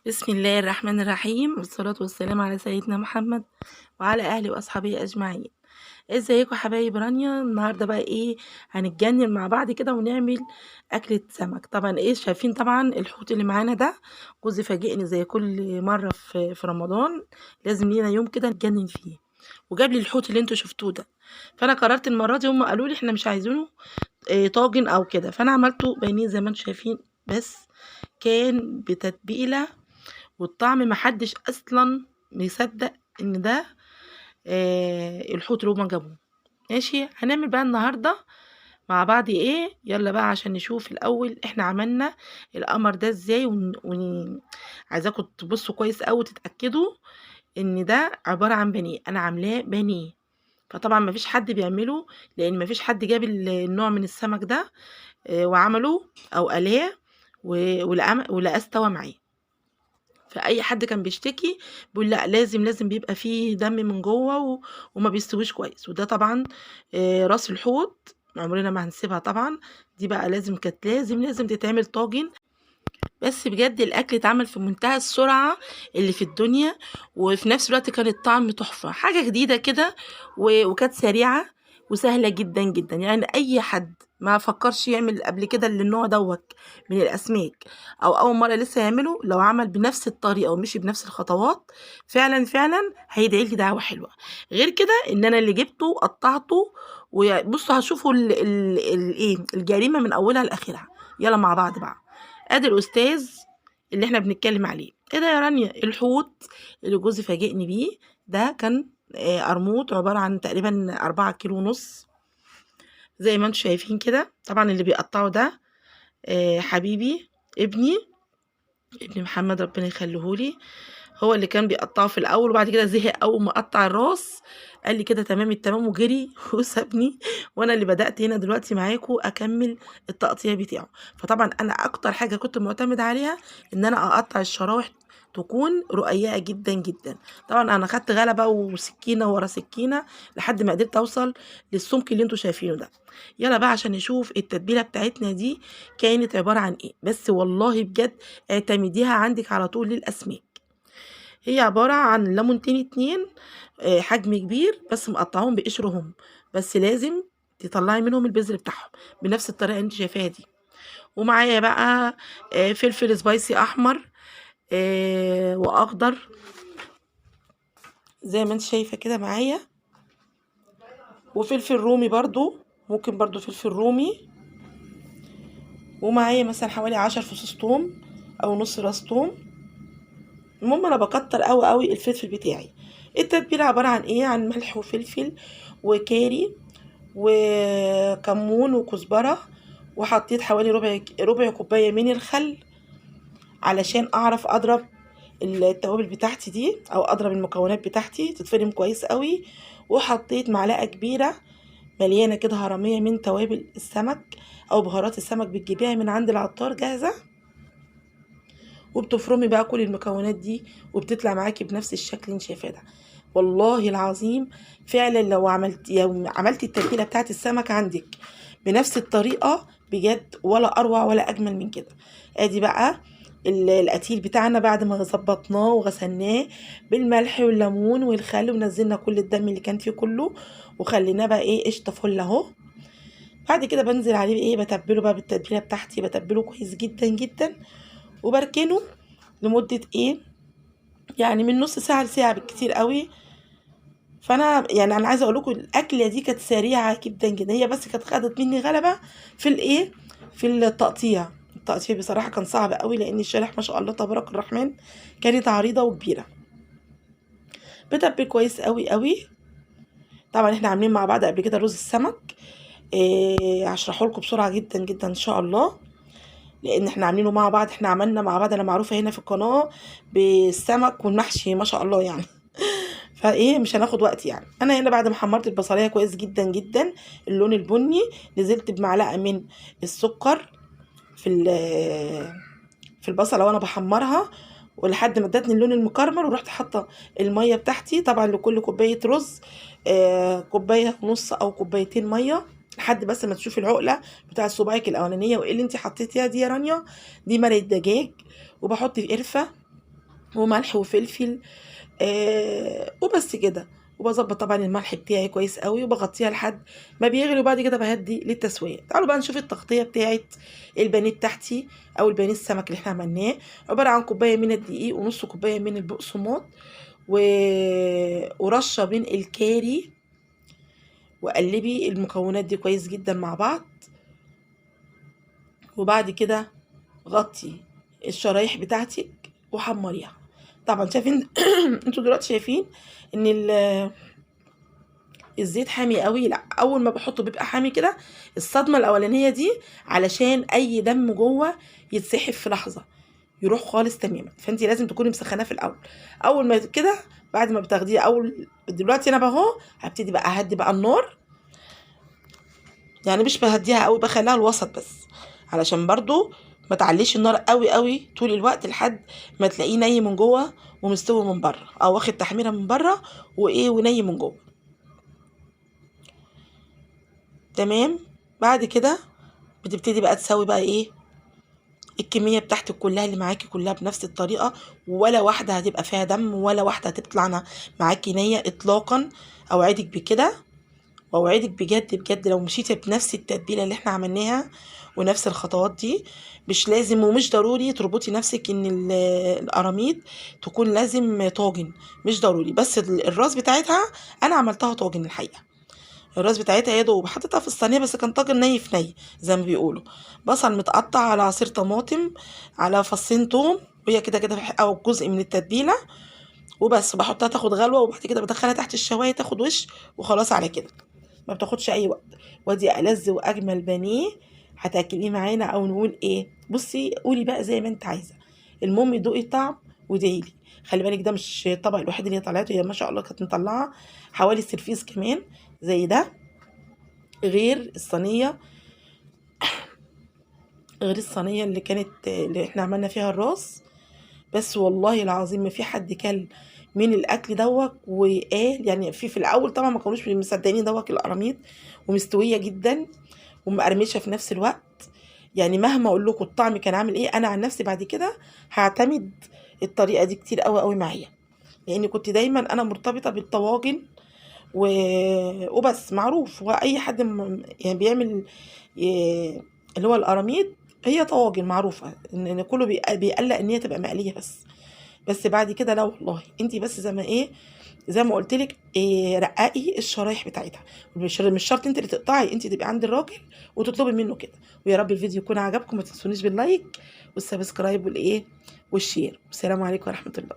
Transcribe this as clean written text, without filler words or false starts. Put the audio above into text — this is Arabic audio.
بسم الله الرحمن الرحيم، والصلاة والسلام على سيدنا محمد وعلى أهله وأصحابه أجمعين. ازيكم حبايب رانيا؟ النهارده بقى ايه؟ هنتجنن مع بعض كده ونعمل أكلة سمك. طبعا ايه شايفين؟ طبعا الحوت اللي معانا ده جوزي فاجئني زي كل مرة في رمضان، لازم لينا يوم كده نتجنن فيه، وجاب لي الحوت اللي انتوا شفتوه ده. فانا قررت المرة دي، هم قالوا لي احنا مش عايزينه طاجن او كده، فانا عملته بانيه زي ما انتوا شايفين. بس كان بتتبيلة والطعم محدش اصلا مصدق ان ده الحوت اللي هما جابوه. ماشي، هنعمل بقى النهارده مع بعض ايه. يلا بقى عشان نشوف الاول احنا عملنا القمر ده ازاي، عايزاكم تبصوا كويس قوي تتاكدوا ان ده عباره عن بانيه. انا عاملاه بانيه، فطبعا مفيش حد بيعمله، لان مفيش حد جاب النوع من السمك ده وعمله او قلاه ولقاه استوى معاه. فأي حد كان بيشتكي بيقول لأ، لازم بيبقى فيه دم من جوّه وما بيستويش كويس. وده طبعًا راس الحوت عمرنا ما هنسيبها طبعًا، دي بقى كانت لازم تتعمل طاجن. بس بجد الأكل اتعمل في منتهى السرعة اللي في الدنيا، وفي نفس الوقت كان الطعم تحفة، حاجة جديدة كده وكانت سريعة وسهلة جدًا، جدًا. يعني أي حد ما فكّرش يعمل قبل كده النوع من الأسماك، أو أول مرّة لسه يعمله، لو عمل بنفس الطريقة ومشي بنفس الخطوات فعلًا هيدعي لي دعوة حلوة. غير كده إن أنا اللي جِبته وقطّعته، بُصّوا هتشوفوا إيه، الجريمة من أولها لآخرها. يالّا مع بعض بقى. ادي الاستاذ اللي احنا بنتكلم عليه. ايه ده يا رانيا؟ الحوت اللي جوزي فاجئني بيه ده كان قرموط عبارة عن تقريبا 4 كيلو ونص زي ما انتم شايفين كده. طبعا اللي بيقطعه ده حبيبي، ابني ابن محمد ربنا يخليهولي، هو اللي كان بيقطعه في الاول، وبعد كده زهق اول ما قطع الراس، قال لي كده تمام التمام وجري وسابني. وانا اللي بدأت هنا دلوقتي معاكم اكمل التقطيع بتاعه. فطبعا انا اكتر حاجة كنت معتمد عليها ان انا اقطع الشرايح تكون رقيقة جدا جدا. طبعا انا خدت غلبة وسكينة ورا سكينة لحد ما قدرت اوصل للسمك اللي انتوا شايفينه ده. يلا بقى عشان نشوف التتبيلة بتاعتنا دي كانت عبارة عن ايه. بس والله بجد اعتمديها عندك على طول للأسماك. هي عبارة عن ليمونتين 2 حجم كبير، بس مقطعاهم بقشرهم، بس لازم تطلعي منهم البذر بتاعهم بنفس الطريقة اللي انت شايفاها دي. ومعايا بقى فلفل سبايسي أحمر وأخضر زي ما انت شايفة كده معايا، وفلفل رومي برضو، ممكن برضو فلفل رومي. ومعايا مثلا حوالي 10 فصوص توم أو نص راس توم. المهم انا بكتر قوي قوي الفلفل بتاعي. التتبيله عباره عن ايه؟ عن ملح وفلفل وكاري وكمون وكزبره، وحطيت حوالي ربع كوبايه من الخل علشان اعرف اضرب التوابل بتاعتي دي، او اضرب المكونات بتاعتي تتفرم كويس قوي. وحطيت معلقه كبيره مليانه كده هرميه من توابل السمك او بهارات السمك، بتجيبيها من عند العطار جاهزه، وبتفرمي بقى كل المكونات دي وبتطلع معاكي بنفس الشكل اللي انت شايفاه ده. والله العظيم فعلا لو عملتي التتبيله بتاعت السمك عندك بنفس الطريقه، بجد ولا اروع ولا اجمل من كده. ادي بقى القتيل بتاعنا بعد ما ظبطناه وغسلناه بالملح والليمون والخل، ونزلنا كل الدم اللي كان فيه كله، وخليناه بقى ايه قشطه فل اهو. بعد كده بنزل عليه بايه، بتبله بقى بالتتبيله بتاعتي، بتبله كويس جدا جدا، وبركنه لمدة ايه، يعني من نص ساعة لساعة بالكتير قوي. فانا يعني انا عايزة اقول لكم الاكلة دي كانت سريعة جدا جدا، هي بس كانت خدت مني غلبة في الايه، في التقطيع بصراحة كان صعب قوي، لان الشرايح ما شاء الله تبارك الرحمن كانت عريضة وكبيرة. بتبل كويس قوي قوي. طبعا احنا عاملين مع بعض قبل كده رز السمك، هشرحه لكم بسرعة جدا جدا ان شاء الله، لان احنا عاملينه مع بعض. احنا عملنا مع بعض، انا معروفة هنا في القناة بالسمك والمحشي ما شاء الله يعني. فايه مش هناخد وقت. يعني انا هنا بعد ما حمرت البصليه كويس جدا جدا اللون البني، نزلت بمعلقه من السكر في في البصله وانا بحمرها، ولحد ما ادتني اللون المكرمل، ورحت حاطه الميه بتاعتي. طبعا لكل كوبايه رز كوبايه ونص او كوبايتين ميه، لحد بس ما تشوفي العقله بتاع صباعك الاولانيه. وايه اللي انت حطيتيها دي يا رانيا؟ دي مرقه دجاج، وبحط قرفه وملح وفلفل وبس كده. وبظبط طبعا الملح بتاعي كويس قوي وبغطيها لحد ما بيغلي، وبعد كده بهدي للتسويه. تعالوا بقى نشوف التغطيه بتاعت البانيه بتاعتي او البانيه السمك اللي احنا عملناه. عباره عن كوبايه من الدقيق ونص كوبايه من البقسماط و... ورشه من الكاري، وقلبي المكونات دي كويس جدا مع بعض. وبعد كده غطي الشرايح بتاعتك وحمريها. طبعا شايفين انتوا دلوقتي شايفين ان الزيت حامي قوي؟ لا، اول ما بحطه بيبقى حامي كده. الصدمه الاولانيه دي علشان اي دم جوه يتسحب في لحظه، يروح خالص تماما. فانت لازم تكوني مسخناه في الاول. اول ما كده بعد ما بتاخديه، دلوقتي انا بهو هبتدي بقى اهدي بقى النار. يعني مش بهديها قوي، بخليها الوسط بس، علشان برضو ما تعليش النار قوي قوي طول الوقت لحد ما تلاقيه ني من جوه ومستوي من بره، او واخد تحميره من بره وني من جوه. تمام. بعد كده بتبتدي بقى تسوي بقى الكميه بتاعتك كلها اللي معاكي كلها بنفس الطريقه، ولا واحده هتبقى فيها دم ولا واحده هتطلع معاكي نيه اطلاقا. اوعدك بكده، واوعدك بجد بجد لو مشيتي بنفس التتبيله اللي احنا عملناها ونفس الخطوات دي. مش لازم ومش ضروري تربطي نفسك ان القراميط تكون لازم طاجن، مش ضروري. بس الراس بتاعتها انا عملتها طاجن الحقيقه. الراس بتاعتها يا دوب حطيتها في الصينيه، بس كان طاجن ني في ني زي ما بيقولوا. بصل متقطع على عصير طماطم على فصين توم، وهي كده كده او جزء من التتبيله وبس. بحطها تاخد غلوه، وبعد كده بدخلها تحت الشوايه تاخد وش، وخلاص على كده. ما بتاخدش اي وقت. ودي ألذ واجمل بانيه هتاكليه معانا. او نقول بصي قولي بقى زي ما انت عايزه، المهم دوقي الطعم وادعيلي. خلي بالك ده مش الطبق الوحيد اللي هي طلعته، هي ما شاء الله كانت مطلعه حوالي سيرفيس كمان زي ده، غير الصينيه اللي كانت اللي احنا عملنا فيها الراس. بس والله العظيم ما في حد كل من الاكل دوت وقال، يعني في الاول طبعا ما كانوش مصدقين دوت القراميط، ومستويه جدا ومقرمشه في نفس الوقت. يعني مهما اقول لكم الطعم كان عامل انا عن نفسي بعد كده هعتمد الطريقه دي كتير قوي قوي معايا، لان كنت دايما انا مرتبطه بالطواجن وبس. معروف واي حد يعني بيعمل اللي هو القراميط، هي طواجن معروفه ان كله بيقلق ان هي تبقى مقليه بس بعد كده لا والله. انت بس زي ما زي ما قلت لك رققي الشرايح بتاعتها. مش شرط انت اللي تقطعي، انت تبقي عند الراجل وتطلبي منه كده. ويا رب الفيديو يكون عجبكم. ما تنسونيش باللايك والسبسكرايب والشير. والسلام عليكم ورحمه الله.